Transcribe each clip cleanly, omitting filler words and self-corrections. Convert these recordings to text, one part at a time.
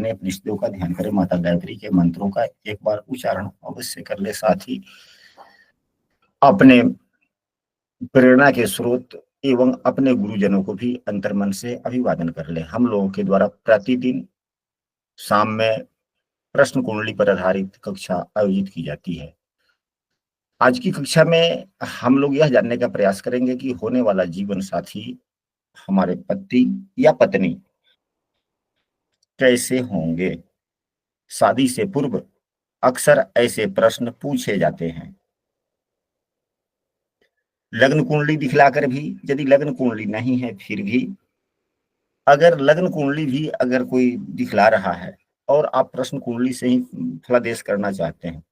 अपने इष्टदेव का ध्यान करें, माता गायत्री के मंत्रों का एक बार उच्चारण अवश्य कर ले। साथ ही अपने प्रेरणा के स्रोत एवं अपने गुरुजनों को भी अंतर्मन से अभिवादन कर ले। हम लोगों के द्वारा प्रतिदिन शाम में प्रश्न कुंडली पर आधारित कक्षा आयोजित की जाती है। आज की कक्षा में हम लोग यह जानने का प्रयास करेंगे कि होने वाला जीवन साथी हमारे पति या पत्नी कैसे होंगे। शादी से पूर्व अक्सर ऐसे प्रश्न पूछे जाते हैं। लग्न कुंडली दिखलाकर भी यदि लग्न कुंडली नहीं है, फिर भी अगर लग्न कुंडली भी अगर कोई दिखला रहा है और आप प्रश्न कुंडली से ही फलादेश करना चाहते हैं,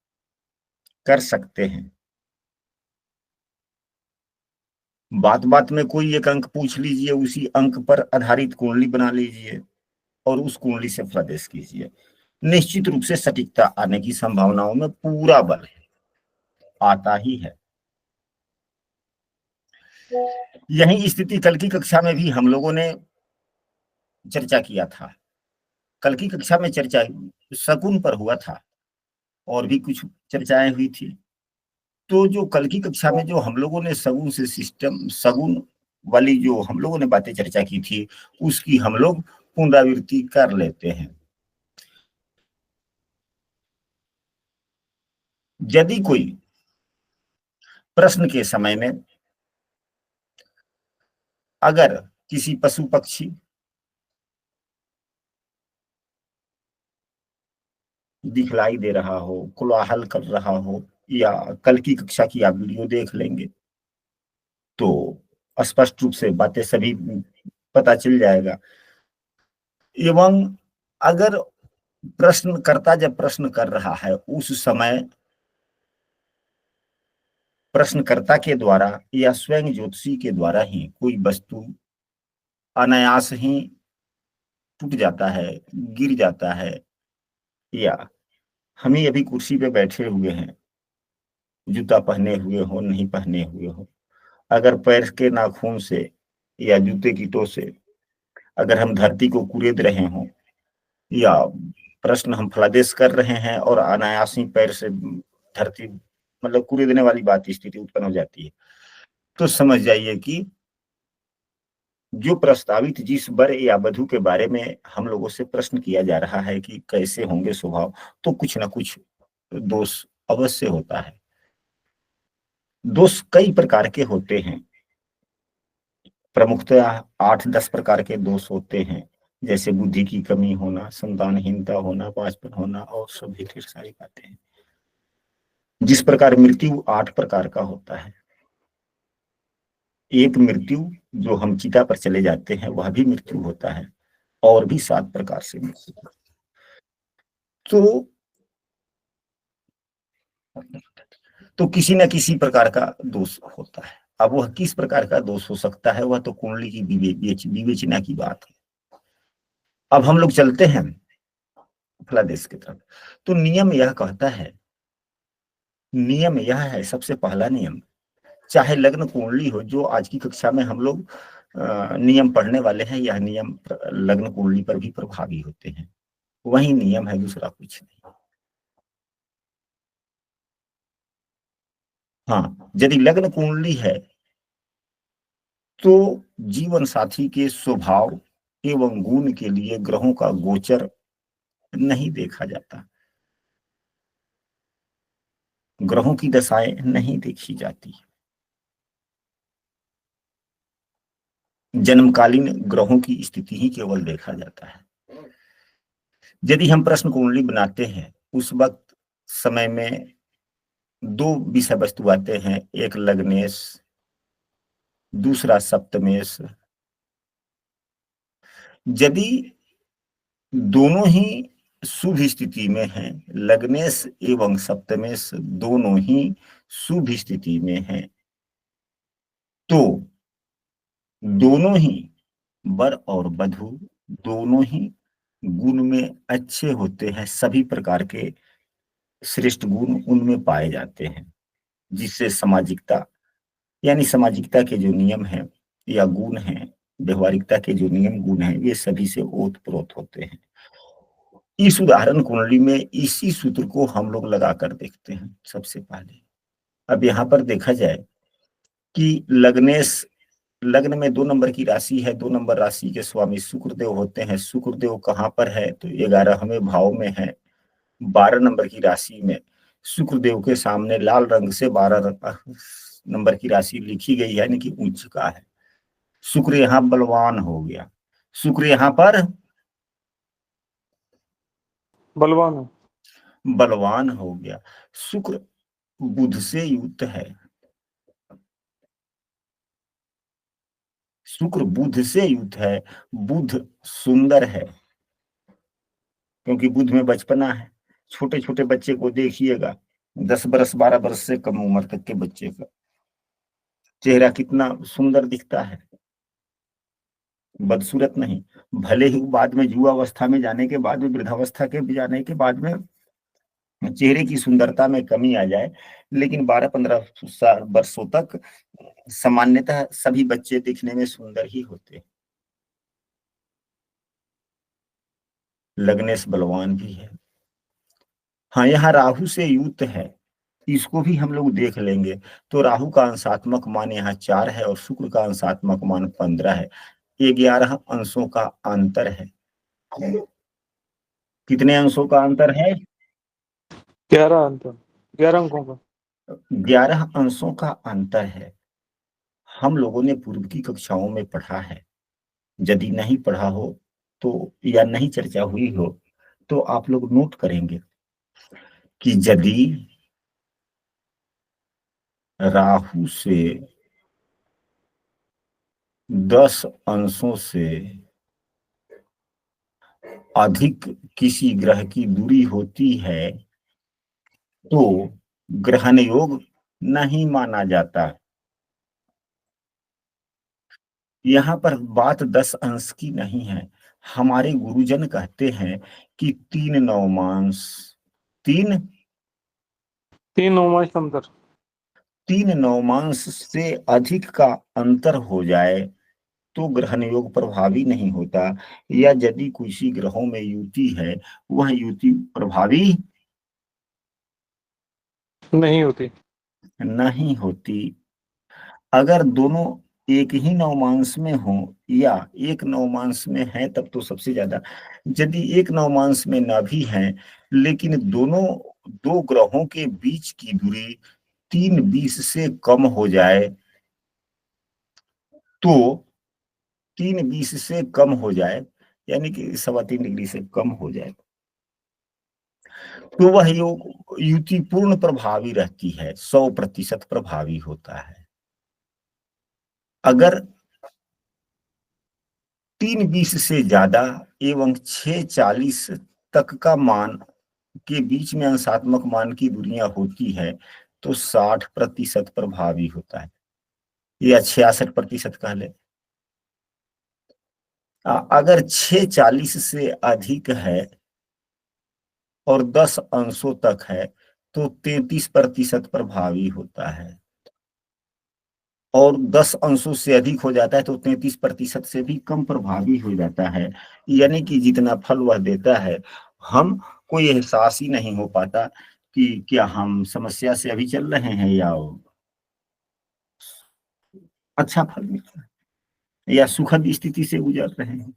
कर सकते हैं। बात बात में कोई एक अंक पूछ लीजिए, उसी अंक पर आधारित कुंडली बना लीजिए और उस कुंडली से फलादेश कीजिए। निश्चित रूप से सटीकता आने की संभावनाओं में पूरा बल है, आता ही है। यही स्थिति कल की कक्षा में भी हम लोगों ने चर्चा किया था। कल की कक्षा में चर्चा शकुन पर हुआ था और भी कुछ चर्चाएं हुई थी। तो जो कल की कक्षा में जो हम लोगों ने सगुन से सिस्टम, सगुन वाली जो हम लोगों ने बातें चर्चा की थी, उसकी हम लोग पुनरावृत्ति कर लेते हैं। यदि कोई प्रश्न के समय में अगर किसी पशु पक्षी दिखलाई दे रहा हो, कोलाहल कर रहा हो, या कल की कक्षा की आप वीडियो देख लेंगे तो स्पष्ट रूप से बातें सभी पता चल जाएगा। एवं अगर प्रश्नकर्ता जब प्रश्न कर रहा है, उस समय प्रश्नकर्ता के द्वारा या स्वयं ज्योतिषी के द्वारा ही कोई वस्तु अनायास ही टूट जाता है, गिर जाता है, या हम ही अभी कुर्सी पे बैठे हुए हैं, जूता पहने हुए हो नहीं पहने हुए हो, अगर पैर के नाखून से या जूते की टो से अगर हम धरती को कुरेद रहे हों, या प्रश्न हम फलादेश कर रहे हैं और अनायासी पैर से धरती मतलब कुरेदने वाली बात स्थिति उत्पन्न हो जाती है, तो समझ जाइए कि जो प्रस्तावित जिस वर या वधु के बारे में हम लोगों से प्रश्न किया जा रहा है कि कैसे होंगे स्वभाव, तो कुछ ना कुछ दोष अवश्य होता है। दोष कई प्रकार के होते हैं, प्रमुखतः 8-10 प्रकार के दोष होते हैं, जैसे बुद्धि की कमी होना, संतानहीनता होना, बांझपन होना और सभी ढेर सारी बातें हैं। जिस प्रकार मृत्यु 8 प्रकार का होता है, एक मृत्यु जो हम चिता पर चले जाते हैं वह भी मृत्यु होता है, और भी 7 प्रकार से मृत्यु। तो किसी न किसी प्रकार का दोष होता है। अब वह किस प्रकार का दोष हो सकता है, वह तो कुंडली की विवेचना की बात है। अब हम लोग चलते हैं फलादेश की तरफ। तो नियम यह कहता है, नियम यह है, सबसे पहला नियम, चाहे लग्न कुंडली हो, जो आज की कक्षा में हम लोग नियम पढ़ने वाले हैं, यह नियम लग्न कुंडली पर भी प्रभावी होते हैं। वही नियम है, दूसरा कुछ नहीं। हाँ, यदि लग्न कुंडली है तो जीवन साथी के स्वभाव एवं गुण के लिए ग्रहों का गोचर नहीं देखा जाता, ग्रहों की दशाएं नहीं देखी जाती, जन्मकालीन ग्रहों की स्थिति ही केवल देखा जाता है। यदि हम प्रश्न कुंडली बनाते हैं, उस वक्त समय में 2 विषय वस्तु आते हैं, एक लग्नेश, दूसरा सप्तमेश। यदि दोनों ही शुभ स्थिति में हैं, लग्नेश एवं सप्तमेश दोनों ही शुभ स्थिति में हैं, तो दोनों ही वर और वधु दोनों ही गुण में अच्छे होते हैं, सभी प्रकार के श्रेष्ठ गुण उनमें पाए जाते हैं, जिससे सामाजिकता, यानी सामाजिकता के जो नियम हैं या गुण हैं, व्यवहारिकता के जो नियम गुण हैं, ये सभी से ओतप्रोत होते हैं। इस उदाहरण कुंडली में इसी सूत्र को हम लोग लगा कर देखते हैं सबसे पहले। अब यहाँ पर देखा जाए कि लग्नेश, लग्न में 2 नंबर की राशि है, 2 नंबर राशि के स्वामी शुक्रदेव होते हैं। शुक्रदेव कहाँ पर है? तो 11वें भाव में है। 12 नंबर की राशि में शुक्रदेव के सामने लाल रंग से 12 नंबर की राशि लिखी गई है, यानी कि उच्च का है। शुक्र यहाँ बलवान हो गया, शुक्र यहाँ पर बलवान है, बलवान हो गया। शुक्र बुध से युक्त है, शुक्र बुध से युक्त है। बुध सुंदर है, क्योंकि बुध में बचपना है। छोटे छोटे बच्चे को देखिएगा, 10 बरस 12 बरस से कम उम्र तक के बच्चे का चेहरा कितना सुंदर दिखता है, बदसूरत नहीं। भले ही बाद में युवावस्था में जाने के बाद में, वृद्धावस्था के जाने के बाद में चेहरे की सुंदरता में कमी आ जाए, लेकिन 12-15 वर्षों तक सामान्यतः सभी बच्चे दिखने में सुंदर ही होते हैं। लग्नेश बलवान भी है। हाँ, यहाँ राहु से युक्त है, इसको भी हम लोग देख लेंगे। तो राहु का अंशात्मक मान यहाँ 4 है और शुक्र का अंशात्मक मान 15 है। 11 अंशों का अंतर है। कितने अंशों का अंतर है? 11 अंक, 11 अंकों का। 11 अंशों का अंतर है। हम लोगों ने पूर्व की कक्षाओं में पढ़ा है। यदि नहीं पढ़ा हो तो, या नहीं चर्चा हुई हो, तो आप लोग नोट करेंगे कि यदि राहु से 10 अंशों से अधिक किसी ग्रह की दूरी होती है तो ग्रहण योग नहीं माना जाता। यहाँ पर बात 10 अंश की नहीं है। हमारे गुरुजन कहते हैं कि 3 नवमांश, 3 नवमांश अंतर, 3 नवमांश से अधिक का अंतर हो जाए तो ग्रहण योग प्रभावी नहीं होता, या यदि किसी ग्रहों में युति है, वह युति प्रभावी नहीं होती। नहीं होती। अगर दोनों एक ही नवमांश में हो या एक नवमांश में है तब तो सबसे ज्यादा। यदि एक नवमांश में न भी है, लेकिन दोनों, 2 ग्रहों के बीच की दूरी 3:20 से कम हो जाए, तो 3:20 से कम हो जाए, यानी कि 3.25 डिग्री से कम हो जाए, तो वह योग युति पूर्ण प्रभावी रहती है, 100% प्रभावी होता है। अगर 3:20 से ज्यादा एवं 6:40 तक का मान के बीच में अंशात्मक मान की दूरियां होती है तो 60% प्रभावी होता है, या 66% कह ले। अगर 6:40 से अधिक है और 10 अंशों तक है तो 33% प्रभावी होता है, और 10 अंशों से अधिक हो जाता है तो 33% से भी कम प्रभावी हो जाता है। यानी कि जितना फल वह देता है, हम कोई एहसास ही नहीं हो पाता कि क्या हम समस्या से अभी चल रहे हैं या अच्छा फल मिल रहा है, या सुखद स्थिति से गुजर रहे हैं।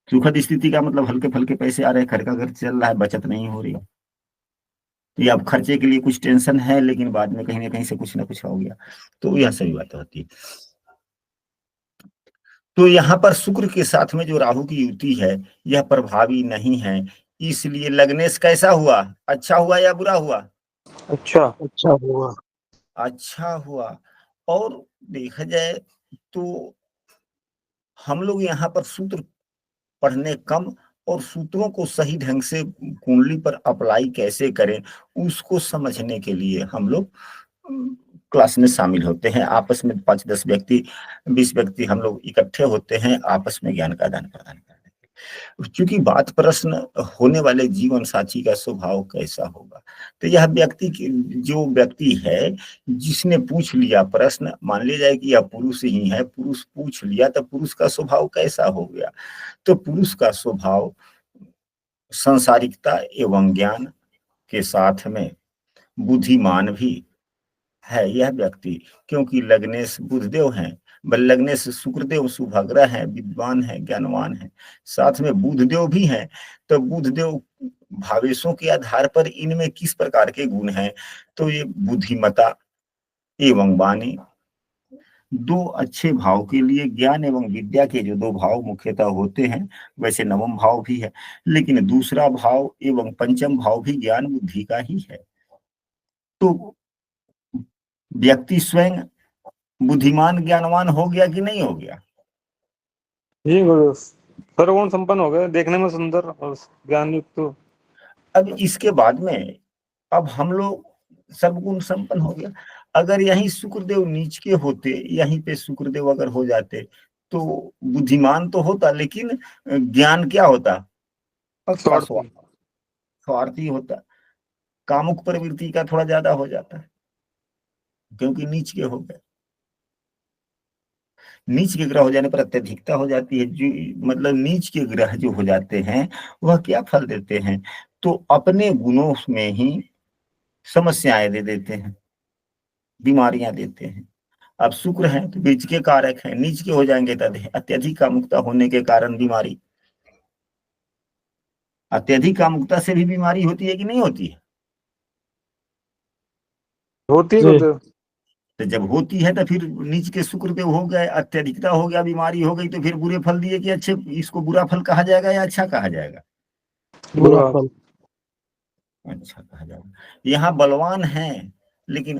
सुखद स्थिति का मतलब हल्के फुल्के पैसे आ रहे हैं, घर का घर चल रहा है, बचत नहीं हो रही, या अब खर्चे के लिए कुछ टेंशन है, लेकिन बाद में कहीं ना कहीं से कुछ ना कुछ हो गया, तो यह सही बात होती है। तो यहाँ पर शुक्र के साथ में जो राहु की युति है यह प्रभावी नहीं है, इसलिए लग्नेश कैसा हुआ? अच्छा हुआ या बुरा हुआ? अच्छा हुआ। अच्छा हुआ। और देखा जाए तो हम लोग यहाँ पर सूत्र पढ़ने कम, और सूत्रों को सही ढंग से कुंडली पर अप्लाई कैसे करें उसको समझने के लिए हम लोग क्लास में शामिल होते हैं। आपस में 5-10 व्यक्ति, 20 व्यक्ति हम लोग इकट्ठे होते हैं आपस में ज्ञान का आदान प्रदान करने के। क्योंकि बात प्रश्न होने वाले जीवन साथी का स्वभाव कैसा होगा, तो यह व्यक्ति जो व्यक्ति है जिसने पूछ लिया प्रश्न, मान लिया जाए कि यह पुरुष ही है, पुरुष पूछ लिया, तो पुरुष का स्वभाव कैसा हो गया? तो पुरुष का स्वभाव संसारिकता एवं ज्ञान के साथ में बुद्धिमान भी है यह व्यक्ति, क्योंकि लग्नेश बुधदेव हैं, लग्नेश शुक्रदेव शुभाग्रह है, विद्वान है, ज्ञानवान है, साथ में बुधदेव भी हैं। तो बुधदेव भावेशों के आधार पर इनमें किस प्रकार के गुण हैं, तो ये बुद्धिमता एवं वाणी, दो अच्छे भाव के लिए ज्ञान एवं विद्या के जो दो भाव मुख्यतः होते हैं, वैसे नवम भाव भी है, लेकिन दूसरा भाव एवं पंचम भाव भी ज्ञान बुद्धि का ही है। तो व्यक्ति स्वयं बुद्धिमान ज्ञानवान हो गया कि नहीं हो गया? ये सर्वगुण संपन्न हो गए, देखने में सुंदर और ज्ञान युक्त। अब इसके बाद में अब हम लोग सर्वगुण संपन्न हो गया। अगर यहीं शुक्रदेव नीच के होते, यहीं पे शुक्रदेव अगर हो जाते तो बुद्धिमान तो होता, लेकिन ज्ञान क्या होता? पक्का स्वार्थी होता, कामुक प्रवृत्ति का थोड़ा ज्यादा हो जाता है, क्योंकि नीच के हो गए। नीच के ग्रह हो जाने पर अत्यधिकता हो जाती है। जो मतलब नीच के ग्रह जो हो जाते हैं वह क्या फल देते हैं, तो अपने गुणों में ही समस्याएं दे देते हैं, बीमारियां देते हैं। अब शुक्र है तो बीज के कारक हैं, नीच के हो जाएंगे तो अत्यधिक कामुकता होने के कारण बीमारी। अत्यधिक कामुकता से भी बीमारी होती है कि नहीं होती है? होती है गुरुदेव। तो जब होती है तो फिर नीच के शुक्र पे हो गए, अत्यधिकता हो गया, बीमारी हो गई, तो फिर बुरे फल दिए कि अच्छे, इसको बुरा फल कहा जाएगा या अच्छा कहा जाएगा? बुरा फल। अच्छा कहा जाएगा। यहाँ बलवान है लेकिन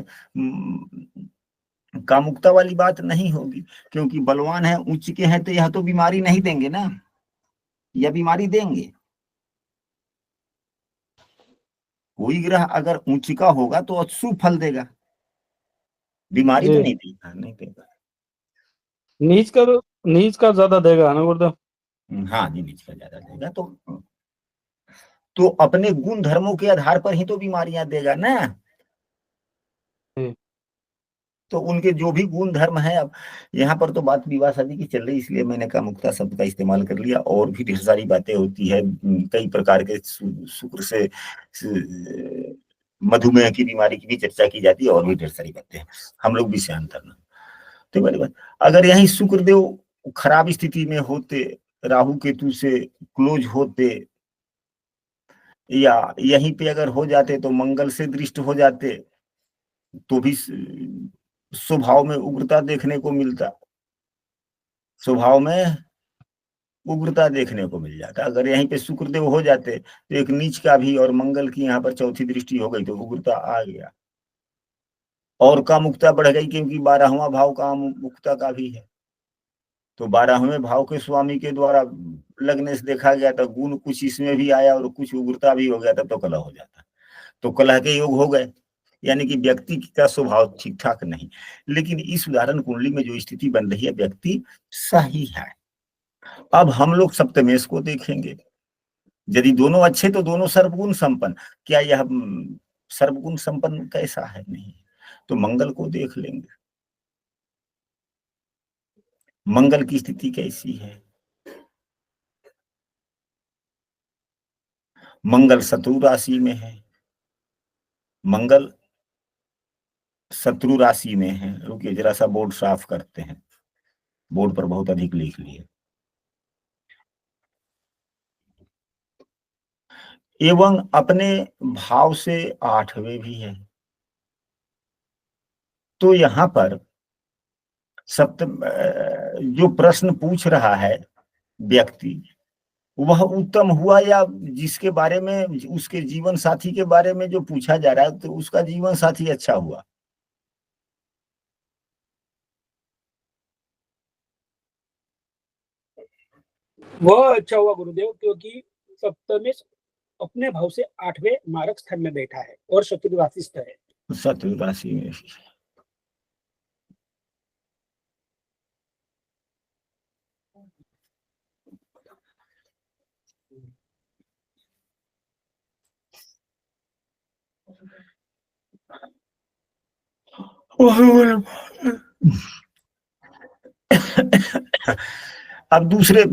कामुकता वाली बात नहीं होगी, क्योंकि बलवान है, उच्च के हैं, तो यह तो बीमारी नहीं देंगे ना, या बीमारी देंगे? कोई ग्रह अगर उच्च का होगा तो अशुभ फल देगा, बीमारी तो नहीं देगा, नहीं देगा। नीच का ज्यादा देगा ना गुरुदेव? हाँ जी, नीच का ज्यादा देगा। तो अपने गुण धर्मों के आधार पर ही तो बीमारियां देगा ना। तो उनके जो भी गुण धर्म है, अब यहाँ पर तो बात विवाह शादी की चल रही, इसलिए मैंने कामुकता शब्द का इस्तेमाल कर लिया। और भी ढेर सारी बातें होती है, कई प्रकार के शुक्र से मधुमेह की बीमारी की भी चर्चा की जाती है, और भी ढेर सारी बातें हैं, हम लोग विषयांतर न। तो बड़ी बात, अगर यही शुक्रदेव खराब स्थिति में होते, राहु केतु से क्लोज होते, या यहीं पे अगर हो जाते तो मंगल से दृष्ट हो जाते, तो भी स्वभाव में उग्रता देखने को मिलता, स्वभाव में उग्रता देखने को मिल जाता। अगर यहीं पे शुक्रदेव हो जाते तो एक नीच का भी और मंगल की यहाँ पर चौथी दृष्टि हो गई तो उग्रता आ गया, और कामुकता बढ़ गई, क्योंकि 12वां भाव कामुकता का भी है। तो 12वें भाव के स्वामी के द्वारा लगने से देखा गया तो गुण कुछ इसमें भी आया और कुछ उग्रता भी हो गया, तब तो कलह हो जाता। तो कलह के योग हो गए, यानी कि व्यक्ति का स्वभाव ठीक ठाक नहीं। लेकिन इस उदाहरण कुंडली में जो स्थिति बन रही है, व्यक्ति सही है। अब हम लोग सप्तमेश को देखेंगे, यदि दोनों अच्छे तो दोनों सर्वगुण संपन्न। क्या यह सर्वगुण संपन्न कैसा है? नहीं। तो मंगल को देख लेंगे, मंगल की स्थिति कैसी है। मंगल शत्रु राशि में है, मंगल शत्रु राशि में है। रुकिए जरा सा बोर्ड साफ करते हैं, बोर्ड पर बहुत अधिक लिख लिए। एवं अपने भाव से 8वें भी है। तो यहां पर सप्तम जो प्रश्न पूछ रहा है व्यक्ति, वह उत्तम हुआ, या जिसके बारे में, उसके जीवन साथी के बारे में जो पूछा जा रहा है, तो उसका जीवन साथी अच्छा हुआ? वह अच्छा हुआ गुरुदेव, क्योंकि सप्तमेश अपने भाव से 8वें मारक स्थान में बैठा है और शत्रु राशिस्थ है। शत्रु राशि में अब दूसरे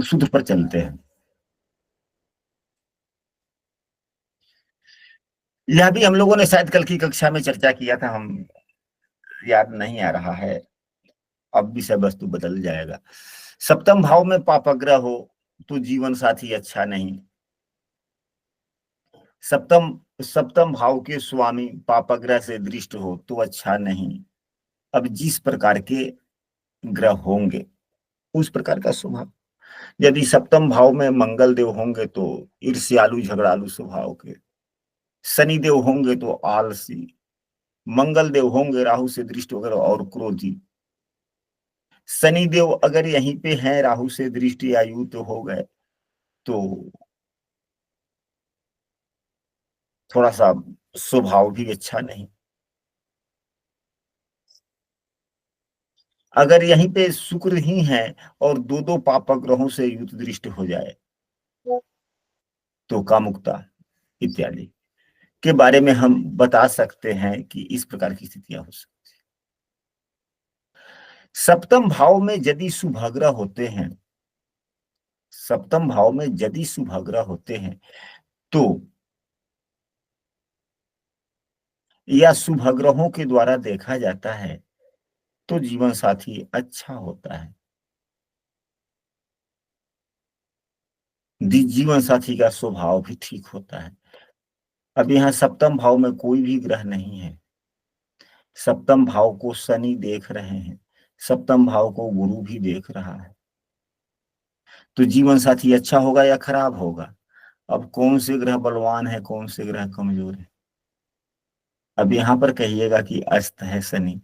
सूत्र पर चलते हैं। यह भी हम लोगों ने शायद कल की कक्षा में चर्चा किया था, हम याद नहीं आ रहा है, अब विषय वस्तु बदल जाएगा। सप्तम भाव में पापग्रह हो तो जीवन साथी अच्छा नहीं। सप्तम सप्तम भाव के स्वामी पापग्रह से दृष्ट हो तो अच्छा नहीं। अब जिस प्रकार के ग्रह होंगे उस प्रकार का स्वभाव। यदि सप्तम भाव में मंगल देव होंगे तो ईर्ष्यालु झगड़ालु स्वभाव के, शनि देव होंगे तो आलसी, मंगल देव होंगे राहु से दृष्ट वगैरह और क्रोधी। शनि देव अगर यहीं पे हैं राहु से दृष्टि आयु तो हो गए तो थोड़ा सा स्वभाव भी अच्छा नहीं। अगर यहीं पे शुक्र ही है और दो दो पापक ग्रहों से युत दृष्ट हो जाए तो कामुकता इत्यादि के बारे में हम बता सकते हैं कि इस प्रकार की स्थितियां हो सकती। सप्तम भाव में यदि शुभग्रह होते हैं, सप्तम भाव में यदि शुभग्रह होते हैं तो या शुभग्रहों के द्वारा देखा जाता है तो जीवन साथी अच्छा होता है। जीवन साथी का स्वभाव भी ठीक होता है। अब यहाँ सप्तम भाव में कोई भी ग्रह नहीं है, सप्तम भाव को शनि देख रहे हैं, सप्तम भाव को गुरु भी देख रहा है, तो जीवन साथी अच्छा होगा या खराब होगा। अब कौन से ग्रह बलवान है, कौन से ग्रह कमजोर है। अब यहाँ पर कहिएगा कि अस्त है शनि,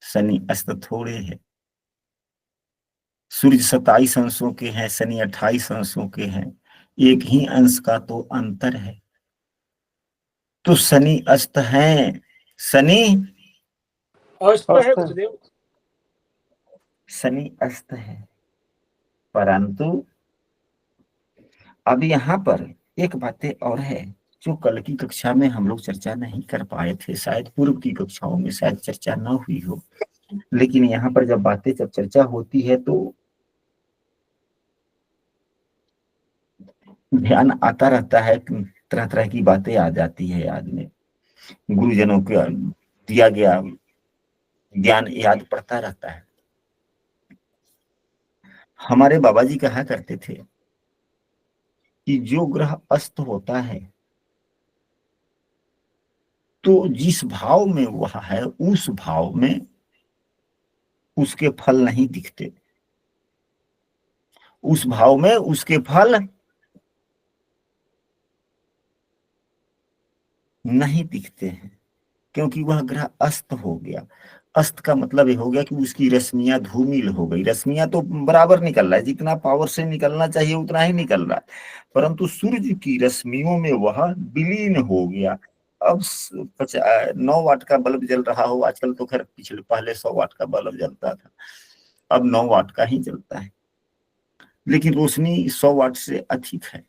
शनि अस्त थोड़े है। सूर्य 27 अंशों के हैं, शनि 28 अंशों के हैं, एक ही अंश का तो अंतर है। तो शनि अस्त है, शनि अस्त है अस्त है। गुरुदेव। शनि अस्त है, परंतु अब यहाँ पर एक बातें और है जो कल की कक्षा में हम लोग चर्चा नहीं कर पाए थे, शायद पूर्व की कक्षाओं में शायद चर्चा न हुई हो, लेकिन यहाँ पर जब बातें जब चर्चा होती है तो ध्यान आता रहता है, तरह तरह की बातें आ जाती है याद में, गुरुजनों का दिया गया ज्ञान याद पड़ता रहता है। हमारे बाबा जी कहा करते थे कि जो ग्रह अस्त होता है तो जिस भाव में वह है उस भाव में उसके फल नहीं दिखते, उस भाव में उसके फल नहीं दिखते हैं, क्योंकि वह ग्रह अस्त हो गया। अस्त का मतलब ये हो गया कि उसकी रश्मियां धूमिल हो गई, रश्मियां तो बराबर निकल रहा है, जितना पावर से निकलना चाहिए उतना ही निकल रहा है, परंतु सूर्य की रश्मियों में वह विलीन हो गया। अब 9 वाट का बल्ब जल रहा हो, आजकल तो खैर पिछले पहले 100 वाट का बल्ब जलता था, अब 9 वाट का ही जलता है, लेकिन रोशनी 100 वाट से अधिक है।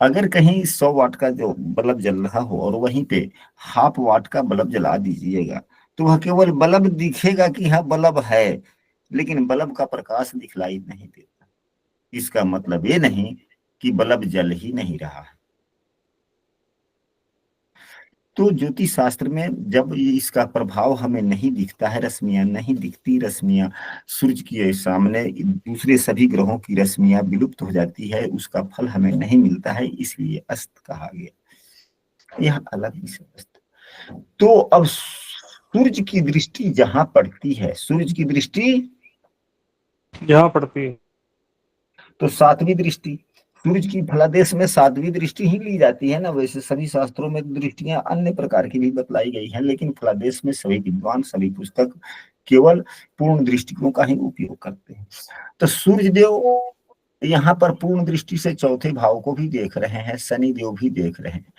अगर कहीं 100 वाट का जो बल्ब जल रहा हो और वहीं पे हाफ वाट का बल्ब जला दीजिएगा तो वह केवल बल्ब दिखेगा कि हाँ बल्ब है, लेकिन बल्ब का प्रकाश दिखलाई नहीं देता। इसका मतलब ये नहीं कि बल्ब जल ही नहीं रहा है। तो ज्योतिष शास्त्र में जब इसका प्रभाव हमें नहीं दिखता है, रश्मियां नहीं दिखती, रश्मियां सूर्य के सामने दूसरे सभी ग्रहों की रश्मियां विलुप्त हो जाती है, उसका फल हमें नहीं मिलता है, इसलिए अस्त कहा गया। यह अलग विषय। तो अब सूर्य की दृष्टि जहां पड़ती है, सूर्य की दृष्टि यहाँ पड़ती है तो सातवीं दृष्टि, सूर्य की फलादेश में सातवीं दृष्टि ही ली जाती है ना। वैसे सभी शास्त्रों में दृष्टियां अन्य प्रकार की भी बतलाई गई हैं, लेकिन फलादेश में सभी विद्वान सभी पुस्तक केवल पूर्ण दृष्टिकों का ही उपयोग करते हैं। तो सूर्य देव यहाँ पर पूर्ण दृष्टि से चौथे भाव को भी देख रहे हैं, शनि देव भी देख रहे हैं।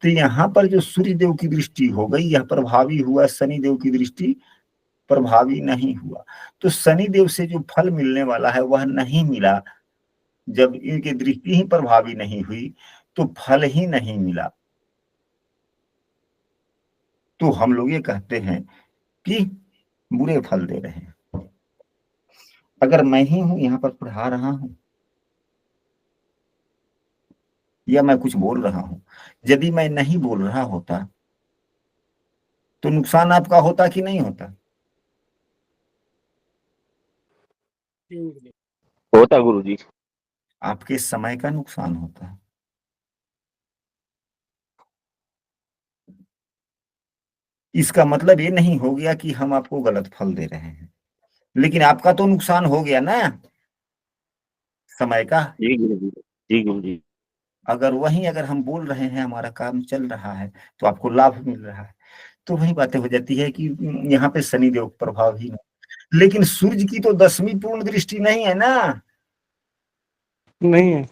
तो यहाँ पर जो सूर्य देव की दृष्टि हो गई यह प्रभावी हुआ, शनि देव की दृष्टि प्रभावी नहीं हुआ। तो शनि देव से जो फल मिलने वाला है वह नहीं मिला। जब इनकी दृष्टि ही प्रभावी नहीं हुई तो फल ही नहीं मिला। तो हम लोग ये कहते हैं कि बुरे फल दे रहे हैं। अगर मैं ही हूं यहाँ पर पढ़ा रहा हूं या मैं कुछ बोल रहा हूं, यदि मैं नहीं बोल रहा होता तो नुकसान आपका होता कि नहीं होता? जी गुरुदेव। होता गुरुजी। आपके समय का नुकसान होता है। इसका मतलब ये नहीं हो गया कि हम आपको गलत फल दे रहे हैं, लेकिन आपका तो नुकसान हो गया ना समय का। जी गुरुजी। जी गुरुजी। अगर हम बोल रहे हैं, हमारा काम चल रहा है, तो आपको लाभ मिल रहा है। तो वही बातें हो जाती है कि यहाँ पे शनिदेव प्रभाव ही नहीं। लेकिन सूर्य की तो 10वीं पूर्ण दृष्टि नहीं है ना, नहीं है।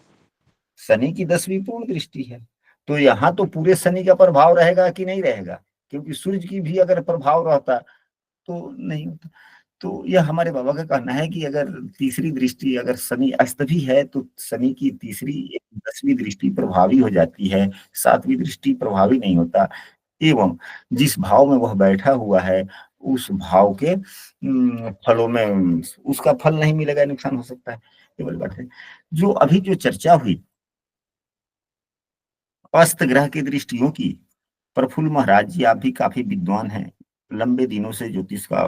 शनि की 10वीं पूर्ण दृष्टि है। तो यहाँ तो पूरे शनि का प्रभाव रहेगा कि नहीं रहेगा? क्योंकि सूर्य की भी अगर प्रभाव रहता तो नहीं होता। तो यह हमारे बाबा का कहना है कि अगर तीसरी दृष्टि, अगर शनि अस्त भी है तो शनि की तीसरी 10वीं दृष्टि प्रभावी हो जाती है, 7वीं दृष्टि प्रभावी नहीं होता। एवं जिस भाव में वह बैठा हुआ है उस भाव के फलों में उसका फल नहीं मिलेगा, नुकसान हो सकता है। ये वाली बात है। जो अभी जो चर्चा हुई अस्त ग्रह की दृष्टियों की, प्रफुल्ल महाराज जी आप भी काफी विद्वान हैं, लंबे दिनों से ज्योतिष का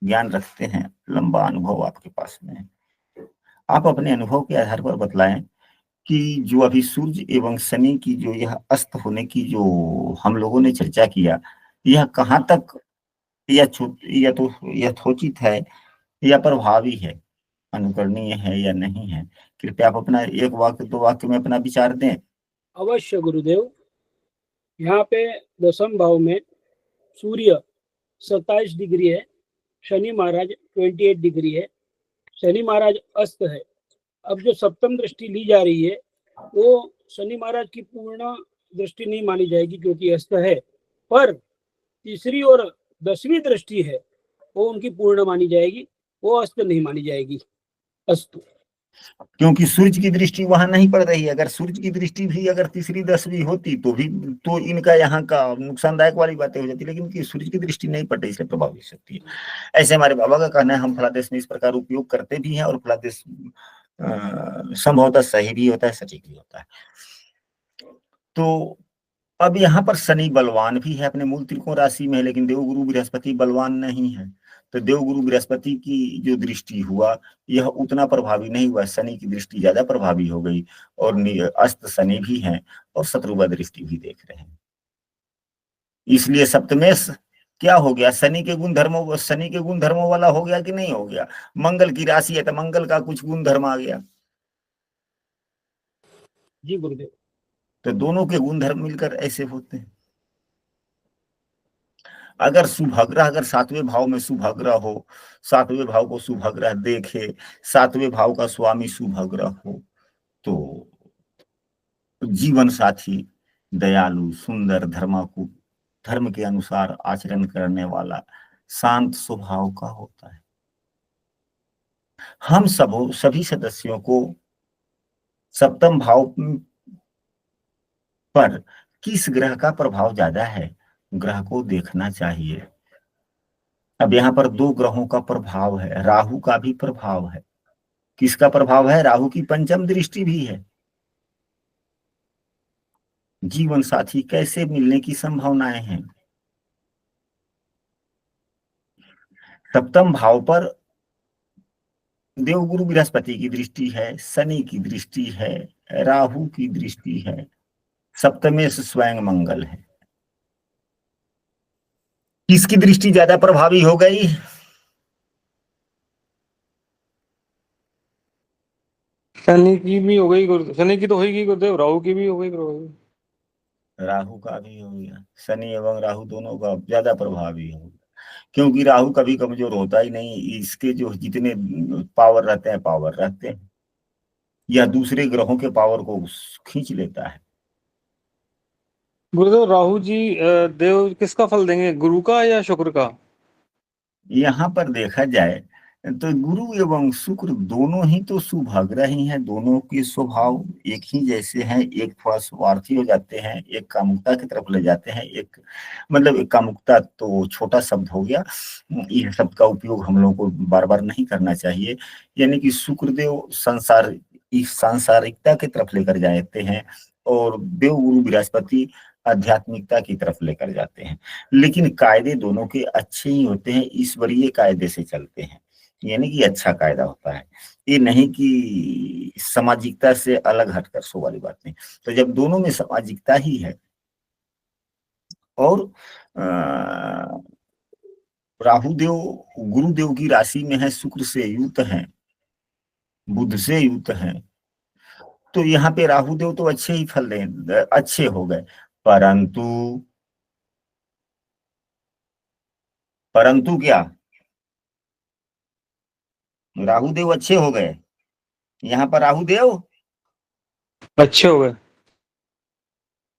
ज्ञान रखते हैं, लंबा अनुभव आपके पास में है। आप अपने अनुभव के आधार पर बतलाएं कि जो अभी सूर्य एवं शनि की जो यह अस्त होने की जो हम लोगों ने चर्चा किया, यह कहाँ तक या तो यथोचित है या प्रभावी है, अनुकरणीय है या नहीं है? कृपया आप अपना एक वाक्य 2 वाक्य में अपना विचार दें। अवश्य गुरुदेव। यहाँ पे 10th भाव में सूर्य 27 डिग्री है, शनि महाराज 28 डिग्री है, शनि महाराज अस्त है। अब जो सप्तम दृष्टि ली जा रही है वो शनि महाराज की पूर्ण दृष्टि नहीं मानी जाएगी क्योंकि अस्त है, पर तीसरी और 10वीं दृष्टि है वो उनकी पूर्ण मानी जाएगी, वो अस्त नहीं मानी जाएगी। अस्तु। क्योंकि सूर्य की दृष्टि वहां नहीं पड़ रही है। अगर सूर्य की दृष्टि भी अगर तीसरी 10वीं होती तो इनका यहाँ का नुकसानदायक वाली बातें हो जाती, लेकिन कि सूर्य की दृष्टि नहीं पड़ रही, इसलिए प्रभाव हो सकती है। ऐसे हमारे बाबा का कहना है। हम फलादेश में इस प्रकार उपयोग करते भी हैं और फलादेश संभवतः सही भी होता है, सटीक भी होता है। तो अब यहाँ पर शनि बलवान भी है, अपने मूल त्रिकोण राशि में है, लेकिन देवगुरु बृहस्पति बलवान नहीं है। तो देवगुरु बृहस्पति की जो दृष्टि हुआ यह उतना प्रभावी नहीं हुआ, शनि की दृष्टि ज्यादा प्रभावी हो गई। और अस्त शनि भी है और शत्रुबा दृष्टि भी देख रहे हैं। इसलिए सप्तमेश क्या हो गया, शनि के गुण धर्मों वाला हो गया कि नहीं हो गया? मंगल की राशि है तो मंगल का कुछ गुण धर्म आ गया। जी गुरुदेव। तो दोनों के गुण धर्म मिलकर ऐसे होते हैं। अगर शुभग्रह अगर 7वें भाव में शुभग्रह हो, 7वें भाव को शुभग्रह देखे, 7वें भाव का स्वामी शुभग्रह हो, तो जीवन साथी दयालु, सुंदर, धर्म के अनुसार आचरण करने वाला, शांत स्वभाव का होता है। हम सभी सदस्यों को सप्तम भाव पर किस ग्रह का प्रभाव ज्यादा है, ग्रह को देखना चाहिए। अब यहाँ पर 2 ग्रहों का प्रभाव है, राहु का भी प्रभाव है। किसका प्रभाव है? राहु की पंचम दृष्टि भी है। जीवन साथी कैसे मिलने की संभावनाएं हैं? सप्तम भाव पर देवगुरु बृहस्पति की दृष्टि है, शनि की दृष्टि है, राहु की दृष्टि है, सप्तमेश स्वयं मंगल है। किसकी दृष्टि ज्यादा प्रभावी हो गई? शनि की भी हो गई गुरुदेव, शनि की तो होगी गुरुदेव, राहु की भी हो गई गुरुदेव। राहु का भी हो गया। शनि एवं राहु दोनों का ज्यादा प्रभावी हो गया, क्योंकि राहु कभी कमजोर होता ही नहीं। इसके जो जितने पावर रहते हैं, या दूसरे ग्रहों के पावर को खींच लेता है। गुरुदेव राहु जी देव किसका फल देंगे, गुरु का या शुक्र का? यहाँ पर देखा जाए तो गुरु एवं शुक्र दोनों ही तो शुभग्रह ही हैं। दोनों के स्वभाव एक ही जैसे हैं। एक थोड़ा स्वार्थी हो जाते हैं, एक कामुकता की तरफ ले जाते हैं। एक मतलब एक कामुकता तो छोटा शब्द हो गया, यह शब्द का उपयोग हम लोगों को बार बार नहीं करना चाहिए। यानी कि शुक्रदेव संसार इस सांसारिकता की तरफ लेकर जाते हैं और देवगुरु बृहस्पति आध्यात्मिकता की तरफ लेकर जाते हैं। लेकिन कायदे दोनों के अच्छे ही होते हैं, ईश्वरीय कायदे से चलते हैं, यानी कि अच्छा कायदा होता है, ये नहीं कि सामाजिकता से अलग हटकर, सो वाली बात नहीं। तो जब दोनों में सामाजिकता ही है और राहुदेव गुरुदेव की राशि में है, शुक्र से युक्त है, बुध से युक्त है, तो यहाँ पे राहुदेव तो अच्छे ही फल दें, अच्छे हो गए, परंतु परंतु क्या, राहुदेव अच्छे हो गए, यहाँ पर राहुदेव अच्छे हो गए।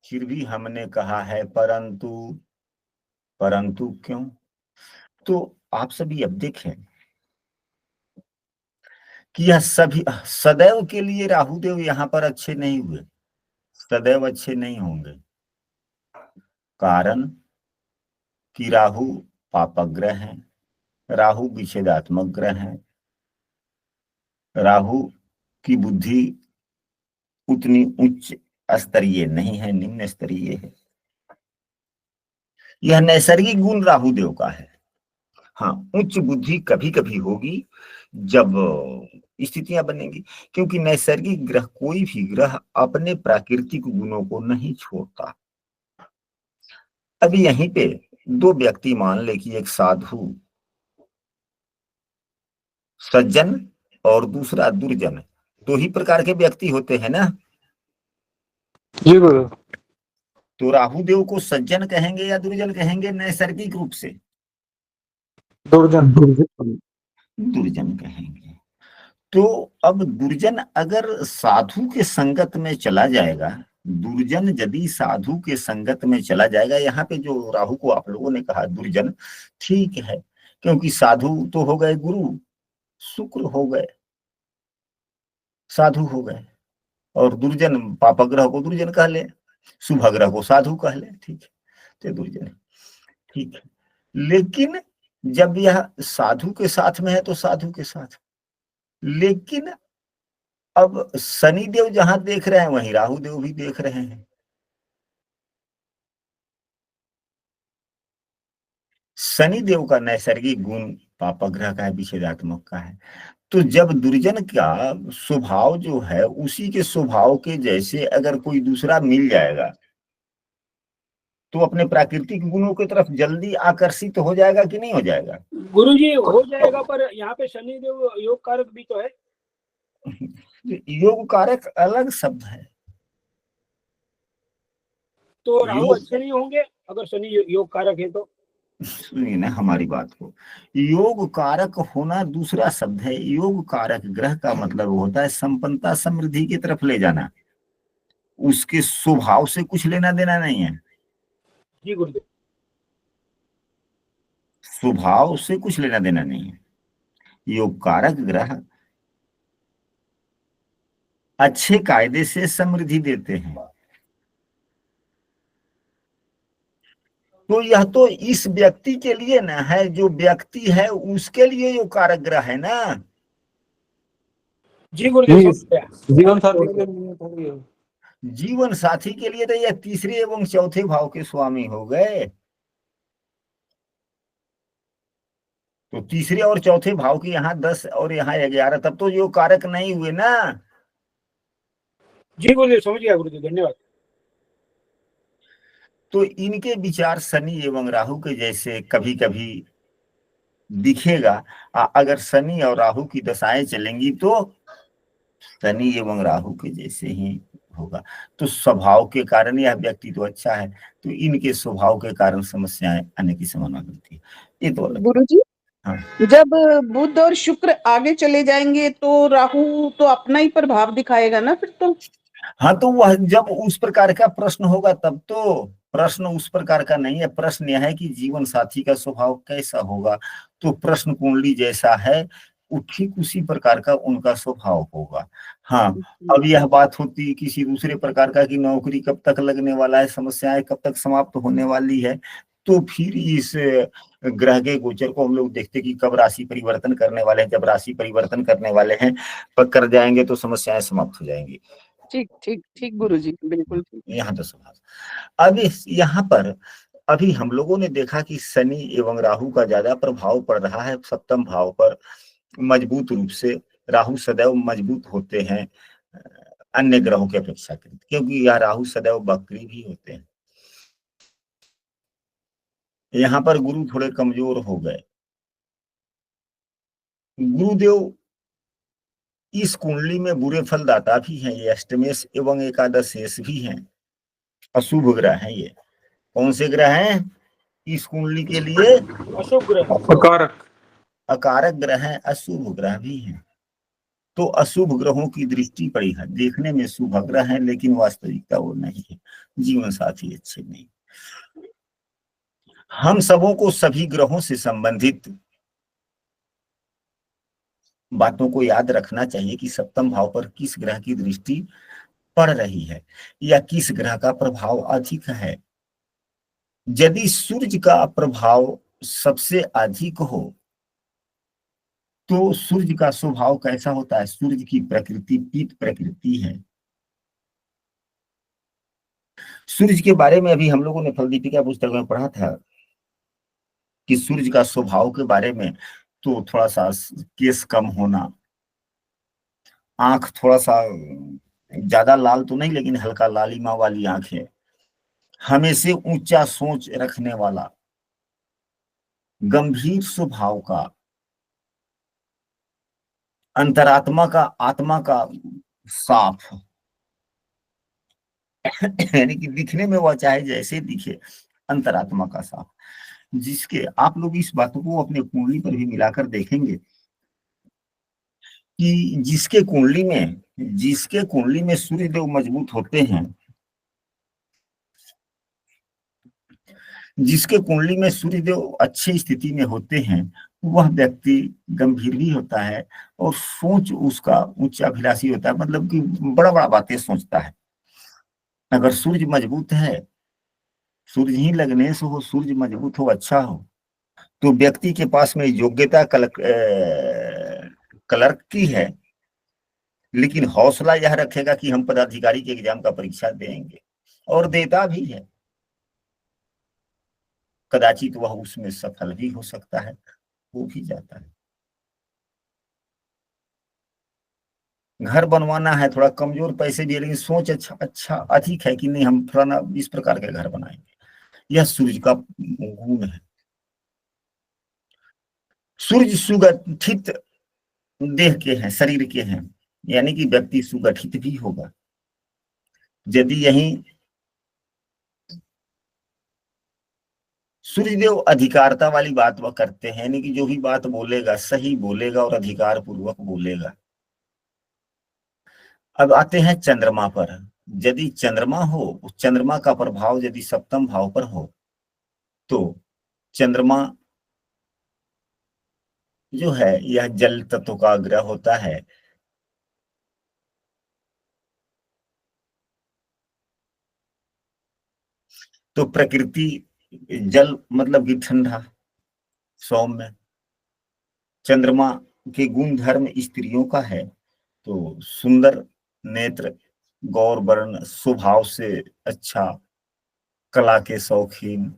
फिर भी हमने कहा है परंतु, परंतु क्यों? तो आप सभी अब देखें कि यह सभी सदैव के लिए राहुदेव यहाँ पर अच्छे नहीं हुए, सदैव अच्छे नहीं होंगे। कारण कि राहु पापग्रह है, राहु विच्छेदात्मक ग्रह है, राहु की बुद्धि उतनी उच्च स्तरीय नहीं है, निम्न स्तरीय है। यह नैसर्गिक गुण राहुदेव का है। हाँ, उच्च बुद्धि कभी कभी होगी जब स्थितियां बनेंगी, क्योंकि नैसर्गिक ग्रह, कोई भी ग्रह अपने प्राकृतिक गुणों को नहीं छोड़ता। अभी यहीं पे दो व्यक्ति मान ले कि एक साधु सज्जन और दूसरा दुर्जन, दो ही प्रकार के व्यक्ति होते हैं ना। जी गुरु। तो राहुदेव को सज्जन कहेंगे या दुर्जन कहेंगे? नैसर्गिक रूप से दुर्जन। दुर्जन कहेंगे। तो अब दुर्जन अगर साधु के संगत में चला जाएगा, दुर्जन यदि साधु के संगत में चला जाएगा, यहाँ पे जो राहु को आप लोगों ने कहा दुर्जन, ठीक है, क्योंकि साधु तो हो गए गुरु, शुक्र हो गए, साधु हो गए, और दुर्जन पापग्रह को दुर्जन कह ले, शुभ ग्रह को साधु कह ले, ठीक है, तो दुर्जन है, ठीक है। लेकिन जब यह साधु के साथ में है तो साधु के साथ, लेकिन अब शनिदेव जहां देख रहे हैं वहीं राहुदेव भी देख रहे हैं। शनिदेव का नैसर्गिक गुण पापग्रह का है, विच्छेदात्मक का है। तो जब दुर्जन का स्वभाव जो है उसी के स्वभाव के जैसे अगर कोई दूसरा मिल जाएगा तो अपने प्राकृतिक गुणों की तरफ जल्दी आकर्षित हो जाएगा कि नहीं हो जाएगा? गुरुजी हो जाएगा, पर यहाँ पे शनिदेव योग कारक भी तो है। योग कारक अलग शब्द है। तो राहु अच्छे नहीं होंगे अगर शनि योग कारक है तो? सुनिए ना हमारी बात को, योग कारक होना दूसरा शब्द है। योग कारक ग्रह का मतलब होता है संपन्नता समृद्धि की तरफ ले जाना, उसके स्वभाव से कुछ लेना देना नहीं है। जी गुरुदेव। स्वभाव से कुछ लेना देना नहीं है। योग कारक ग्रह अच्छे कायदे से समृद्धि देते हैं। तो यह तो इस व्यक्ति के लिए ना है, जो व्यक्ति है उसके लिए योग कारक ग्रह है ना। जी गुरुदेव, समझ गया। जीवन साथी के लिए थोड़ी है। जीवन साथी के लिए तो यह तीसरे एवं चौथे भाव के स्वामी हो गए। तो तीसरे और चौथे भाव के यहाँ 10 और यहाँ 11, तब तो योग कारक नहीं हुए ना। जी गुरुदेव, समझ गया गुरुदेव, धन्यवाद। तो इनके विचार शनि एवं राहु के जैसे कभी कभी दिखेगा। अगर शनि और राहु की दशाएं चलेंगी तो शनि एवं राहु के जैसे ही होगा। तो स्वभाव के कारण यह व्यक्ति तो अच्छा है, तो इनके स्वभाव के कारण समस्याएं आने की संभावना मिलती है। ये तो अलग। गुरुजी, हाँ। जब बुध और शुक्र आगे चले जाएंगे तो राहु तो अपना ही प्रभाव दिखाएगा ना फिर तो? हाँ, तो वह जब उस प्रकार का प्रश्न होगा तब तो, प्रश्न उस प्रकार का नहीं है। प्रश्न यह है कि जीवन साथी का स्वभाव कैसा होगा। तो प्रश्न कुंडली जैसा है ठीक उसी प्रकार का उनका स्वभाव होगा। हाँ, अब यह बात होती किसी दूसरे प्रकार का कि नौकरी कब तक लगने वाला है, समस्याएं कब तक समाप्त होने वाली है, तो फिर इस ग्रह के गोचर को हम लोग देखते कि कब राशि परिवर्तन करने वाले हैं। जब राशि परिवर्तन करने वाले हैं पर कर जाएंगे तो समस्याएं समाप्त हो जाएंगी। ठीक ठीक ठीक गुरुजी, बिल्कुल ठीक। यहाँ तो समाप्त। अब यहाँ पर अभी हम लोगों ने देखा कि शनि एवं राहु का ज्यादा प्रभाव पड़ रहा है सप्तम भाव पर मजबूत रूप से। राहु सदैव मजबूत होते हैं अन्य ग्रहों की अपेक्षा, क्योंकि यह राहु सदैव वक्री भी होते हैं। यहाँ पर गुरु थोड़े कमजोर हो गए। गुरुदेव इस कुंडली में बुरे फलदाता भी हैं, ये अष्टमेश एवं एकादशेश भी हैं, अशुभ ग्रह हैं। ये कौन से ग्रह हैं इस कुंडली के लिए? अशुभ ग्रह, अकारक अकारक ग्रह हैं, अशुभ ग्रह भी हैं। तो अशुभ ग्रहों की दृष्टि पड़ी है। देखने में शुभ ग्रह है लेकिन वास्तविकता वो नहीं है, जीवन साथी अच्छे नहीं। हम सबों को सभी ग्रहों से संबंधित बातों को याद रखना चाहिए कि सप्तम भाव पर किस ग्रह की दृष्टि पड़ रही है या किस ग्रह का प्रभाव अधिक है। यदि सूर्य का प्रभाव सबसे अधिक हो तो सूर्य का स्वभाव कैसा होता है? सूर्य की प्रकृति पीत प्रकृति है। सूर्य के बारे में अभी हम लोगों ने फल दीपिका पुस्तक में पढ़ा था कि सूर्य का स्वभाव के बारे में तो थोड़ा सा केस कम होना, आंख थोड़ा सा ज्यादा लाल तो नहीं लेकिन हल्का लालिमा वाली आंख है, हमेशा ऊंचा सोच रखने वाला, गंभीर स्वभाव का, अंतरात्मा का, आत्मा का साफ, यानी कि दिखने में वह चाहे जैसे दिखे, अंतरात्मा का साफ। जिसके आप लोग इस बात को अपने कुंडली पर भी मिलाकर देखेंगे कि जिसके कुंडली में सूर्य देव मजबूत होते हैं, जिसके कुंडली में सूर्य देव अच्छी स्थिति में होते हैं, वह व्यक्ति गंभीर भी होता है और सोच उसका उच्चाभिलाषी होता है, मतलब कि बड़ा बड़ा बातें सोचता है। अगर सूर्य मजबूत है, सूर्य ही लगने से हो, सूर्य मजबूत हो, अच्छा हो, तो व्यक्ति के पास में योग्यता क्लर्क की है, लेकिन हौसला यह रखेगा कि हम पदाधिकारी के एग्जाम का परीक्षा देंगे, और देता भी है। कदाचित वह उसमें सफल भी हो सकता है, हो भी जाता है। घर बनवाना है, थोड़ा कमजोर पैसे भी है लेकिन सोच अच्छा अधिक है कि नहीं हम फलाना इस प्रकार के घर बनाएंगे, यह सूर्य का गुण है। सूर्य सुगठित देह के हैं, शरीर के हैं, यानी कि व्यक्ति सुगठित भी होगा। यदि यही सूर्यदेव अधिकारता वाली बात वह करते हैं, यानी कि जो भी बात बोलेगा सही बोलेगा और अधिकार पूर्वक बोलेगा। अब आते हैं चंद्रमा पर। यदि चंद्रमा हो, चंद्रमा का प्रभाव यदि सप्तम भाव पर हो, तो चंद्रमा जो है यह जल तत्व का ग्रह होता है। तो प्रकृति जल मतलब कि ठंडा, सौम्य। चंद्रमा के गुण धर्म स्त्रियों का है, तो सुंदर नेत्र, गौर वर्ण, स्वभाव से अच्छा, कला के शौकीन।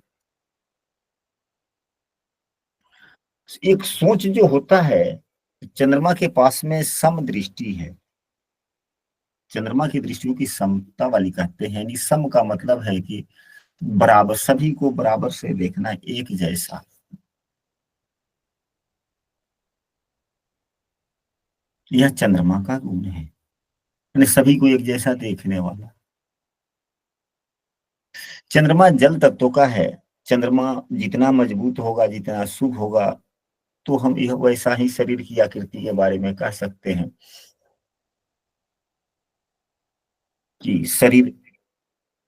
एक सोच जो होता है, चंद्रमा के पास में सम दृष्टि है। चंद्रमा की दृष्टियों की समता वाली कहते हैं, यानी सम का मतलब है कि बराबर, सभी को बराबर से देखना, एक जैसा। यह चंद्रमा का गुण है, यानी सभी को एक जैसा देखने वाला। चंद्रमा जल तत्व का है। चंद्रमा जितना मजबूत होगा, जितना शुभ होगा, तो हम यह वैसा ही शरीर की आकृति के बारे में कह सकते हैं कि शरीर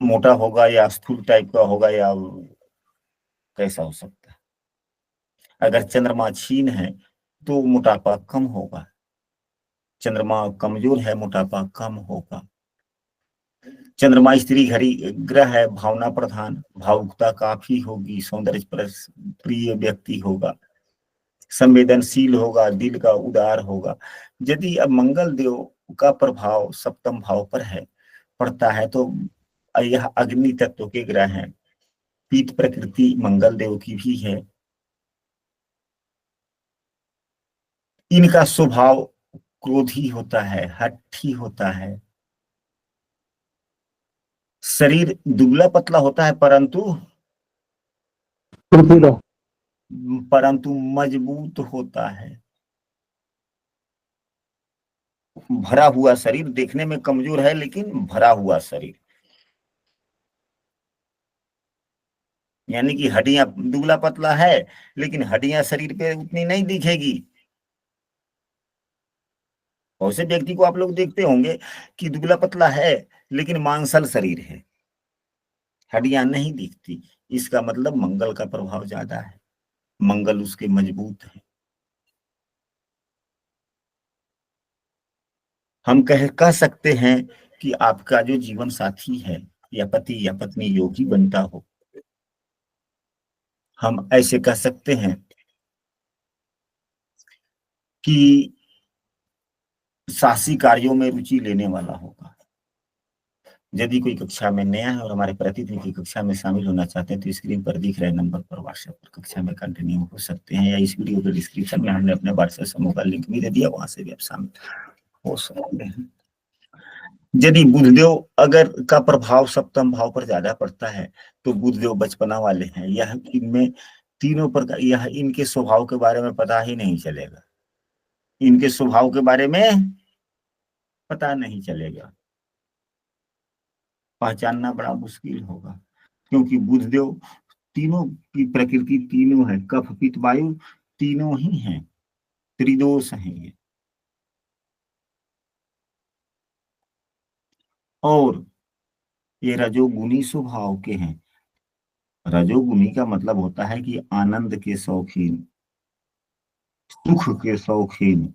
मोटा होगा या स्थूल टाइप का होगा या कैसा हो सकता है। अगर चंद्रमा क्षीण है तो मोटापा कम होगा, चंद्रमा कमजोर है मोटापा कम होगा। चंद्रमा स्त्री घड़ी ग्रह है, भावना प्रधान, भावुकता काफी होगी, सौंदर्य प्रिय व्यक्ति होगा, संवेदनशील होगा, दिल का उदार होगा। यदि अब मंगल देव का प्रभाव सप्तम भाव पर है, पड़ता है, तो यह अग्नि तत्व के ग्रह हैं। पीत प्रकृति मंगल देव की भी है। इनका स्वभाव क्रोधी होता है, हठी होता है, शरीर दुबला पतला होता है, परंतु मजबूत होता है। भरा हुआ शरीर, देखने में कमजोर है लेकिन भरा हुआ शरीर, यानी कि हड्डियां दुबला पतला है लेकिन हड्डियां शरीर पे उतनी नहीं दिखेगी। बहुत से व्यक्ति को आप लोग देखते होंगे कि दुबला पतला है लेकिन मांसल शरीर है, हड्डियां नहीं दिखती। इसका मतलब मंगल का प्रभाव ज्यादा है, मंगल उसके मजबूत है। हम कह सकते हैं कि आपका जो जीवन साथी है या पति या पत्नी योगी बनता हो, हम ऐसे कह सकते हैं कि साहसी कार्यों में रुचि लेने वाला होगा। यदि कोई कक्षा में नया है और हमारे प्रतिदिन की कक्षा में शामिल होना चाहते हैं तो स्क्रीन पर दिख रहे नंबर पर व्हाट्सएप पर कक्षा में कंटिन्यू हो सकते हैं, या इस वीडियो के डिस्क्रिप्शन में हमने अपने व्हाट्सएप समूह का लिंक भी दे दिया, वहां से भी आप शामिल हो सकते हैं। यदि बुधदेव अगर का प्रभाव सप्तम भाव पर ज्यादा पड़ता है तो बुधदेव बचपना वाले हैं, यह इनमें तीनों प्रकार, यह इनके स्वभाव के बारे में पता ही नहीं चलेगा, इनके स्वभाव के बारे में पता नहीं चलेगा, पहचानना बड़ा मुश्किल होगा, क्योंकि बुधदेव तीनों की प्रकृति तीनों है, कफ पित्त वायु तीनों ही हैं, त्रिदोष हैं ये। और ये रजोगुणी स्वभाव के हैं। रजोगुणी का मतलब होता है कि आनंद के शौकीन, सुख के शौकीन।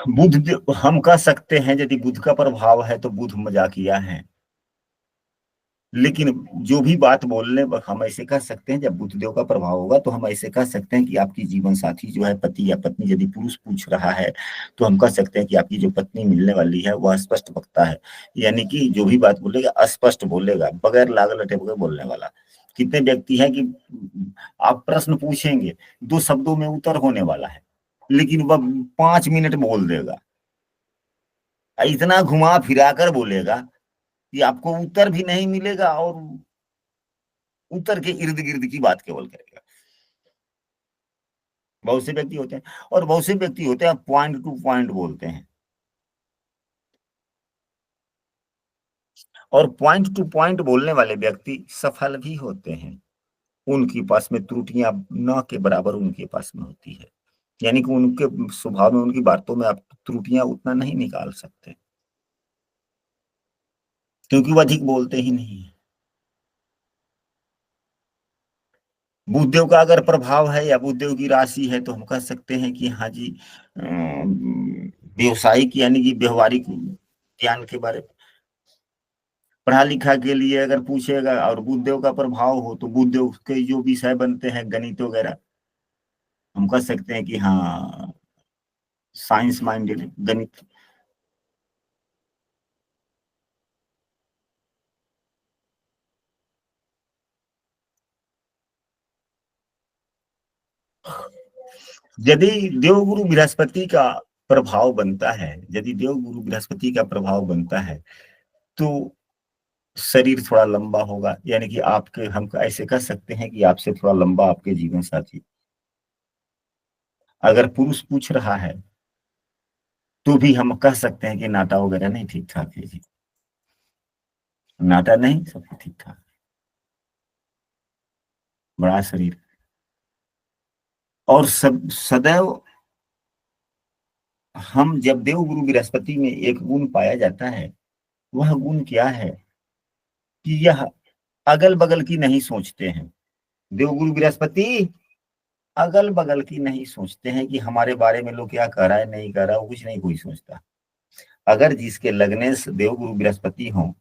बुध, हम कह सकते हैं यदि बुध का प्रभाव है तो बुध मजाकिया है, लेकिन जो भी बात बोलने हम ऐसे कह सकते हैं, जब बुधदेव का प्रभाव होगा तो हम ऐसे कह सकते हैं कि आपकी जीवन साथी जो है, पति या पत्नी, यदि पुरुष पूछ रहा है तो हम कह सकते हैं कि आपकी जो पत्नी मिलने वाली है वह स्पष्ट वक्ता है, यानी कि जो भी बात बोलेगा स्पष्ट बोलेगा, बगैर लाग लटे बगैर बोलने वाला। कितने व्यक्ति हैं कि आप प्रश्न पूछेंगे, 2 शब्दों में उत्तर होने वाला है लेकिन वह 5 मिनट बोल देगा, इतना घुमा फिरा कर बोलेगा कि आपको उत्तर भी नहीं मिलेगा और उत्तर के इर्द गिर्द की बात केवल करेगा। बहुत से व्यक्ति होते हैं, और बहुत से व्यक्ति होते हैं पॉइंट टू पॉइंट बोलते हैं, और पॉइंट टू पॉइंट बोलने वाले व्यक्ति सफल भी होते हैं। उनके पास में त्रुटियां न के बराबर उनके पास में होती है, यानी कि उनके स्वभाव में, उनकी बातों में आप त्रुटियां उतना नहीं निकाल सकते, क्योंकि वो अधिक बोलते ही नहीं है। बुधदेव का अगर प्रभाव है या बुधदेव की राशि है तो हम कह सकते हैं कि हाँ जी, व्यवसायिक यानी कि व्यवहारिक ज्ञान के बारे में, पढ़ा लिखा के लिए अगर पूछेगा और बुधदेव का प्रभाव हो तो बुधदेव के जो विषय बनते हैं गणित वगैरह, हम कह सकते हैं कि हाँ साइंस माइंडेड गणित। यदि देवगुरु बृहस्पति का प्रभाव बनता है, यदि देवगुरु बृहस्पति का प्रभाव बनता है तो शरीर थोड़ा लंबा होगा, यानी कि आपके, हम ऐसे कह सकते हैं कि आपसे थोड़ा लंबा आपके जीवन साथी। अगर पुरुष पूछ रहा है तो भी हम कह सकते हैं कि नाटा वगैरह नहीं ठीक ठाक है जी, नाटा नहीं, सब ठीक ठाक, बड़ा शरीर। और सब सदैव हम जब देवगुरु बृहस्पति में एक गुण पाया जाता है, वह गुण क्या है कि यह अगल बगल की नहीं सोचते हैं। देवगुरु बृहस्पति अगल बगल की नहीं सोचते हैं कि हमारे बारे में लोग क्या कह रहा है नहीं कह रहा, वो कुछ नहीं कोई सोचता। अगर जिसके लगने से देवगुरु बृहस्पति हो,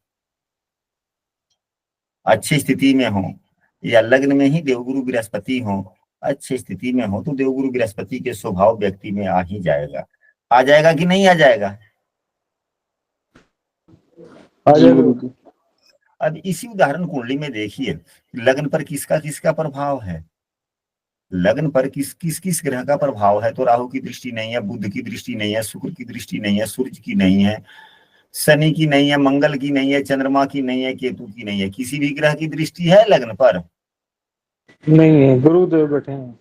अच्छी स्थिति में हो, या लग्न में ही देवगुरु बृहस्पति हो, अच्छी स्थिति में हो, तो देवगुरु बृहस्पति के स्वभाव व्यक्ति में आ ही जाएगा। आ जाएगा कि नहीं आ जाएगा? आ जी जाएगा। गुरुजी। अब इसी उदाहरण कुंडली में देखिए, लग्न पर किसका किसका प्रभाव है। लग्न पर किस किस किस ग्रह का प्रभाव है? तो राहु की दृष्टि नहीं है, बुध की दृष्टि नहीं है, शुक्र की दृष्टि नहीं है, सूर्य की नहीं है, शनि की नहीं है, मंगल की नहीं है, चंद्रमा की नहीं है, केतु की नहीं है। किसी भी ग्रह की दृष्टि है लग्न पर? नहीं है, गुरुदेव बैठे हैं।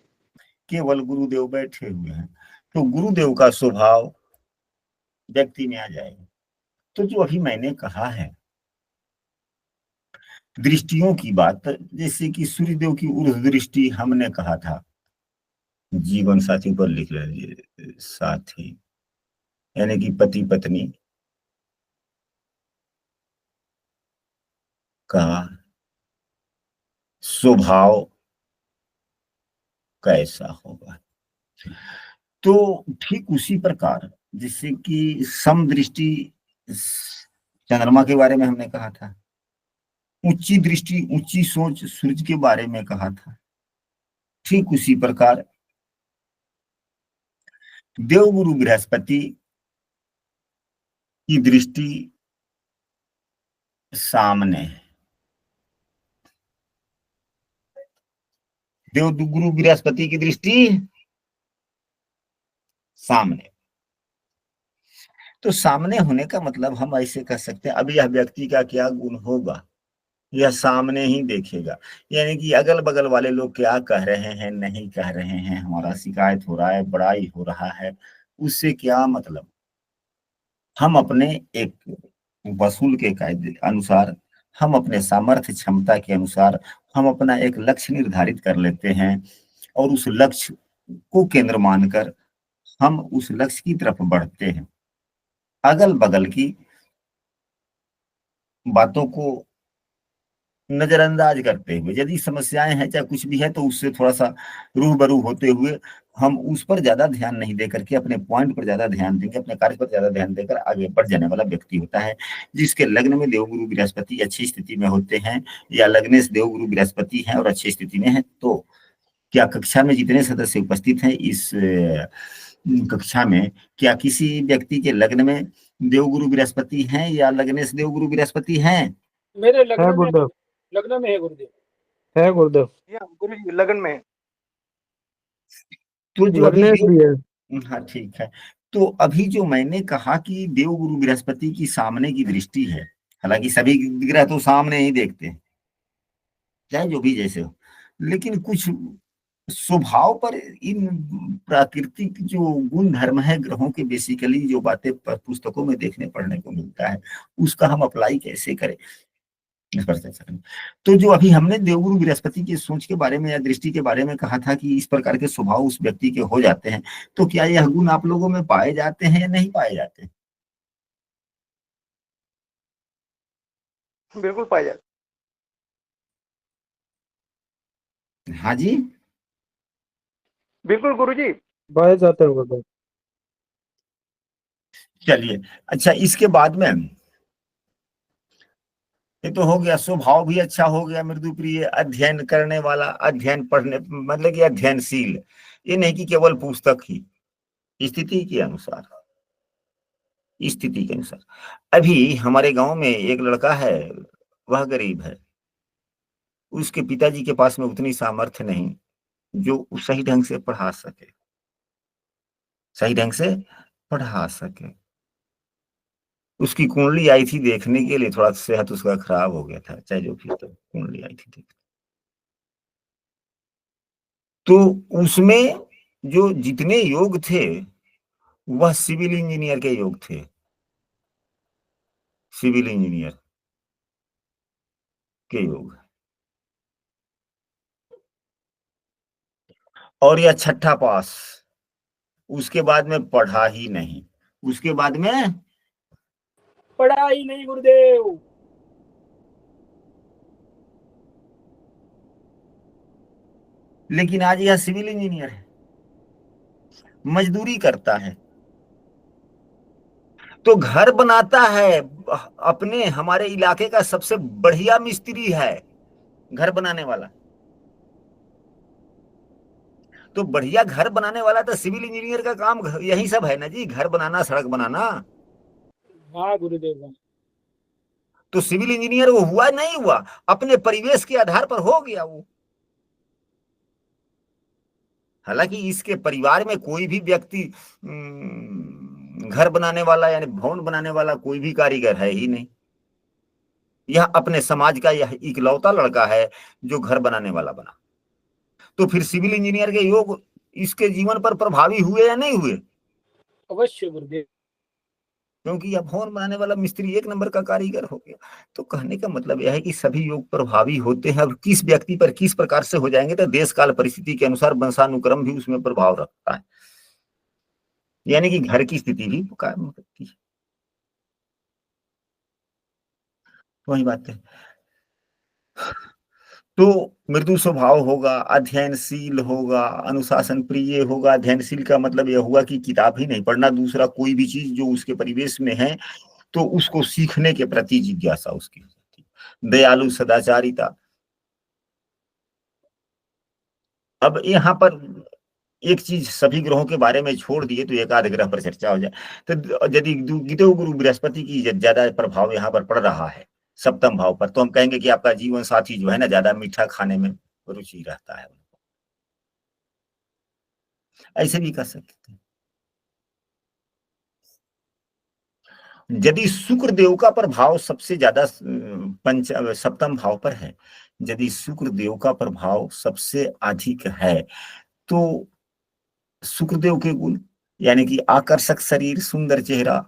केवल गुरुदेव बैठे हुए हैं। तो गुरुदेव का स्वभाव व्यक्ति में आ जाएगा। तो जो अभी मैंने कहा है दृष्टियों की बात, जैसे कि सूर्यदेव की ऊर्ध्व दृष्टि हमने कहा था, जीवन साथी पर लिख लीजिए, साथी यानी कि पति पत्नी का स्वभाव कैसा होगा। तो ठीक उसी प्रकार जैसे कि समदृष्टि चंद्रमा के बारे में हमने कहा था, ऊंची दृष्टि ऊंची सोच सूर्य के बारे में कहा था, ठीक उसी प्रकार देवगुरु बृहस्पति की दृष्टि सामने है। देवगुरु बृहस्पति की दृष्टि सामने। तो सामने होने का मतलब हम ऐसे कह सकते हैं, अब यह व्यक्ति का क्या गुण होगा, यह सामने ही देखेगा। यानी कि अगल बगल वाले लोग क्या कह रहे हैं नहीं कह रहे हैं, हमारा शिकायत हो रहा है, बड़ाई हो रहा है, उससे क्या मतलब। हम अपने एक वसूल के कायदे अनुसार, हम अपने सामर्थ्य क्षमता के अनुसार हम अपना एक लक्ष्य निर्धारित कर लेते हैं, और उस लक्ष्य को केंद्र मानकर हम उस लक्ष्य की तरफ बढ़ते हैं। अगल बगल की बातों को नजरअंदाज करते हुए, यदि समस्याएं हैं चाहे कुछ भी है, तो उससे थोड़ा सा रूबरू होते हुए हम उस पर ज्यादा ध्यान नहीं दे करके अपने पॉइंट पर ज्यादा ध्यान देंगे, अपने कार्य पर ज्यादा ध्यान देकर आगे बढ़ जाने वाला व्यक्ति होता है। जिसके लग्न में देवगुरु बृहस्पति अच्छी स्थिति में होते हैं, या लग्न से देवगुरु बृहस्पति हैं और अच्छी स्थिति में है, तो क्या कक्षा में जितने सदस्य उपस्थित हैं इस कक्षा में, क्या किसी व्यक्ति के लग्न में देवगुरु बृहस्पति हैं या लग्न से देवगुरु बृहस्पति हैं? मेरे है लग्न में, गुरुदेव, लग्न में है गुरुदेव। है गुरुदेव, गुरु जी लगन में। तो जो अभी लग्नेश भी है। हाँ ठीक है। तो अभी जो मैंने कहा कि देवगुरु बृहस्पति की सामने की दृष्टि है, हालांकि सभी ग्रह तो सामने ही देखते हैं, चाहे जो भी जैसे हो, लेकिन कुछ स्वभाव पर इन प्राकृतिक जो गुण धर्म है ग्रहों के, बेसिकली जो बातें पुस्तकों में देखने पढ़ने को मिलता है, उसका हम अप्लाई कैसे करें इस पर चर्चा करें। तो जो अभी हमने देवगुरु बृहस्पति की सोच के बारे में या दृष्टि के बारे में कहा था कि इस प्रकार के स्वभाव उस व्यक्ति के हो जाते हैं, तो क्या यह गुण आप लोगों में पाए जाते हैं या नहीं पाए जाते? बिल्कुल पाया जाता। हाँ जी, बिल्कुल गुरु जी। पाए जाते हो गुरुदेव। चलिए। अच्छा, इसके बाद में ये तो हो गया, स्वभाव भी अच्छा हो गया, मृदु प्रिय, अध्ययन करने वाला, अध्ययन पढ़ने मतलब कि अध्ययनशील, ये नहीं कि केवल पुस्तक ही, स्थिति के अनुसार, स्थिति के अनुसार। अभी हमारे गांव में एक लड़का है, वह गरीब है, उसके पिताजी के पास में उतनी सामर्थ्य नहीं जो सही ढंग से पढ़ा सके, सही ढंग से पढ़ा सके। उसकी कुंडली आई थी देखने के लिए, थोड़ा सेहत उसका खराब हो गया था, चाहे जो भी, तो कुंडली आई थी देखने। तो उसमें जो जितने योग थे वह सिविल इंजीनियर के योग थे, सिविल इंजीनियर के योग। और यह छठा पास, उसके बाद में पढ़ा ही नहीं, उसके बाद में पढ़ा ही नहीं गुरुदेव। लेकिन आज यह सिविल इंजीनियर है, मजदूरी करता है, तो घर बनाता है, अपने हमारे इलाके का सबसे बढ़िया मिस्त्री है घर बनाने वाला। तो बढ़िया घर बनाने वाला तो सिविल इंजीनियर का काम यही सब है ना जी, घर बनाना, सड़क बनाना। हाँ गुरुदेव हाँ। तो सिविल इंजीनियर वो हुआ नहीं हुआ, अपने परिवेश के आधार पर हो गया वो। हालांकि इसके परिवार में कोई भी व्यक्ति घर बनाने वाला यानी भवन बनाने वाला कोई भी कारीगर है ही नहीं। यह अपने समाज का यह इकलौता लड़का है जो घर बनाने वाला बना। तो फिर सिविल इंजीनियर के योग इसके जीवन पर प्रभावी हुए या नहीं हुए? अवश्य गुरुदेव। क्योंकि यह भवन बनाने वाला मिस्त्री एक नंबर का कारीगर हो गया। तो कहने का मतलब यह है कि सभी योग प्रभावी होते हैं, और किस व्यक्ति पर किस प्रकार से हो जाएंगे तो देश काल परिस्थिति के अनुसार वंशानुक्रम भी उसमें प्रभाव रखता है, यानी कि घर की स्थिति भी कायम करती है। वही बात है। तो मृदु स्वभाव होगा, अध्ययनशील होगा, अनुशासन प्रिय होगा। अध्ययनशील का मतलब यह हुआ कि किताब ही नहीं पढ़ना, दूसरा कोई भी चीज जो उसके परिवेश में है तो उसको सीखने के प्रति जिज्ञासा उसकी होती है। दयालु, सदाचारिता। अब यहाँ पर एक चीज सभी ग्रहों के बारे में छोड़ दिए तो एक आध ग्रह पर चर्चा हो जाए। तो यदि गितो गुरु बृहस्पति की ज्यादा प्रभाव यहाँ पर पड़ रहा है सप्तम भाव पर, तो हम कहेंगे कि आपका जीवन साथी जो है ना ज्यादा मीठा खाने में रुचि रहता है। ऐसे भी कर सकते हैं। यदि शुक्र देव का प्रभाव सबसे ज्यादा सप्तम भाव पर है, यदि शुक्र देव का प्रभाव सबसे अधिक है तो शुक्रदेव के गुण यानी कि आकर्षक शरीर, सुंदर चेहरा,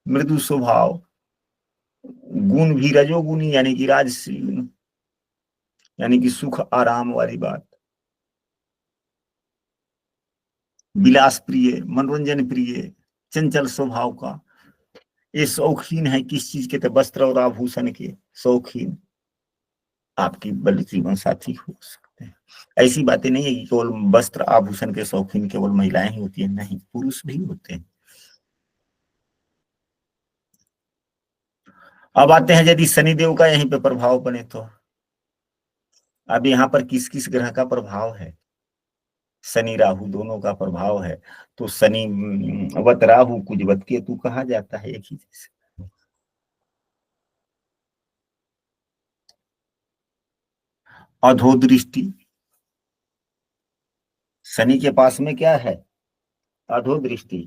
मृदु स्वभाव, गुण भी रजोगुणी यानी कि राजसी गुण, यानी कि सुख आराम वाली बात, विलास प्रिय, मनोरंजन प्रिय, चंचल स्वभाव का, ये शौकीन है किस चीज के? तो वस्त्र और आभूषण के शौकीन आपकी बल जीवन साथी हो सकते हैं। ऐसी बातें नहीं है कि केवल वस्त्र आभूषण के शौकीन केवल महिलाएं ही होती है, नहीं, पुरुष भी होते हैं। अब आते हैं यदि शनिदेव का यहीं पे प्रभाव बने तो अब यहाँ पर किस किस ग्रह का प्रभाव है? शनि राहु दोनों का प्रभाव है। तो शनि वत राहु कुजवत केतु कहा जाता है एक ही जैसे। अधो दृष्टि, शनि के पास में क्या है? अधो दृष्टि,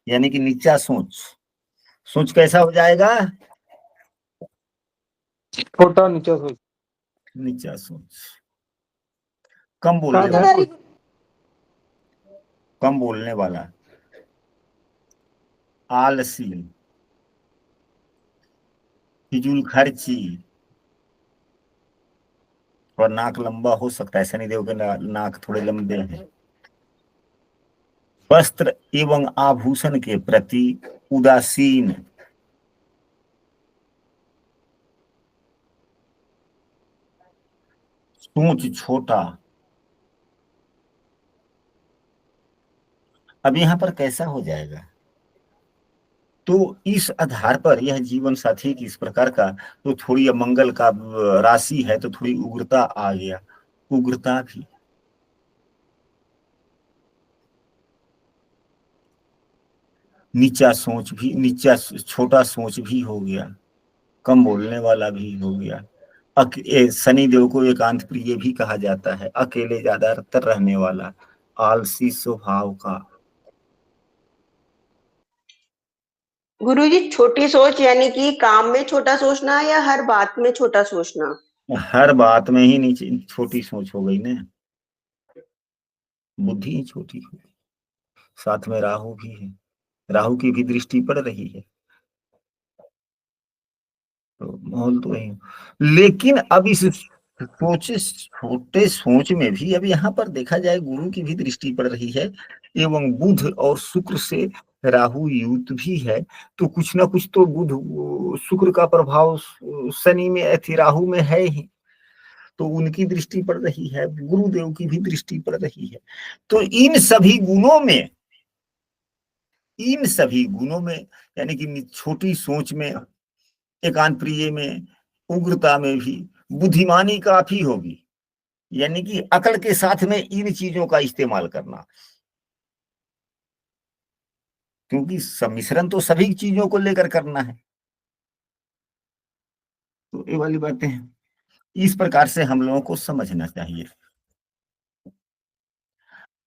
यानी कि नीचा सोच। सोच कैसा हो जाएगा? छोटा नीचा सोच, नीचा सोच, कम बोलने वाला, कम बोलने वाला, आलसी, फिजूल खर्ची, और नाक लंबा हो सकता है, शनिदेव के नाक थोड़े लंबे हैं। वस्त्र एवं आभूषण के प्रति उदासीन, सोच छोटा। अब यहां पर कैसा हो जाएगा? तो इस आधार पर यह जीवन साथी किस प्रकार का, तो थोड़ी मंगल का राशि है तो थोड़ी उग्रता आ गया, उग्रता भी, नीचा सोच भी, नीचा छोटा सोच भी हो गया, कम बोलने वाला भी हो गया। शनि देव को एकांत प्रिय भी कहा जाता है, अकेले ज्यादातर रहने वाला, आलसी स्वभाव का। गुरुजी छोटी सोच यानी कि काम में छोटा सोचना या हर बात में छोटा सोचना? हर बात में ही नीचे छोटी सोच हो गई ना, बुद्धि ही छोटी हो गई। साथ में राहु भी है, राहु की भी दृष्टि पड़ रही है, तो माहौल तो है। लेकिन अब इस छोटे सोच में भी अब यहाँ पर देखा जाए गुरु की भी दृष्टि पड़ रही है, एवं बुध और शुक्र से राहु युक्त भी है, तो कुछ ना कुछ तो बुध शुक्र का प्रभाव शनि में राहु में है ही। तो उनकी दृष्टि पड़ रही है, गुरुदेव की भी दृष्टि पड़ रही है। तो इन सभी गुणों में यानी कि छोटी सोच में, एकांत प्रिय में, उग्रता में भी बुद्धिमानी काफी होगी, यानी कि अकल के साथ में इन चीजों का इस्तेमाल करना, क्योंकि सम्मिश्रण तो सभी चीजों को लेकर करना है। तो ये वाली बातें हैं, इस प्रकार से हम लोगों को समझना चाहिए।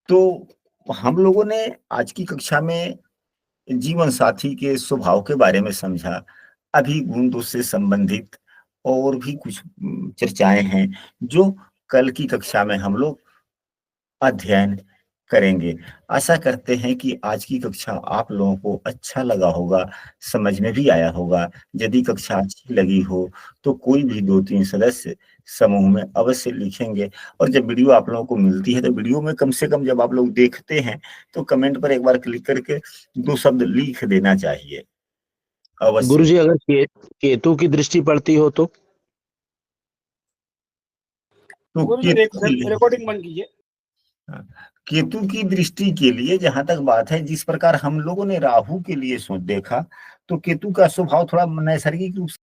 तो हम लोगों ने आज की कक्षा में जीवन साथी के स्वभाव के बारे में समझा। अभी गुण दोष से संबंधित और भी कुछ चर्चाएं हैं जो कल की कक्षा में हम लोग अध्ययन करेंगे। आशा करते हैं कि आज की कक्षा आप लोगों को अच्छा लगा होगा, समझ में भी आया होगा। यदि कक्षा अच्छी लगी हो तो कोई भी 2-3 सदस्य समूह में अवश्य लिखेंगे। और जब वीडियो आप लोगों को मिलती है तो वीडियो में कम से कम जब आप लोग देखते हैं तो कमेंट पर एक बार क्लिक करके 2 शब्द लिख देना चाहिए अवश्य। गुरुजी अगर केतु की दृष्टि पड़ती हो तो गुरुजी रिकॉर्डिंग बंद कीजिए। केतु की दृष्टि के लिए जहां तक बात है, जिस प्रकार हम लोगों ने राहु के लिए सोच देखा, तो केतु का स्वभाव थोड़ा नैसर्गिक रूप से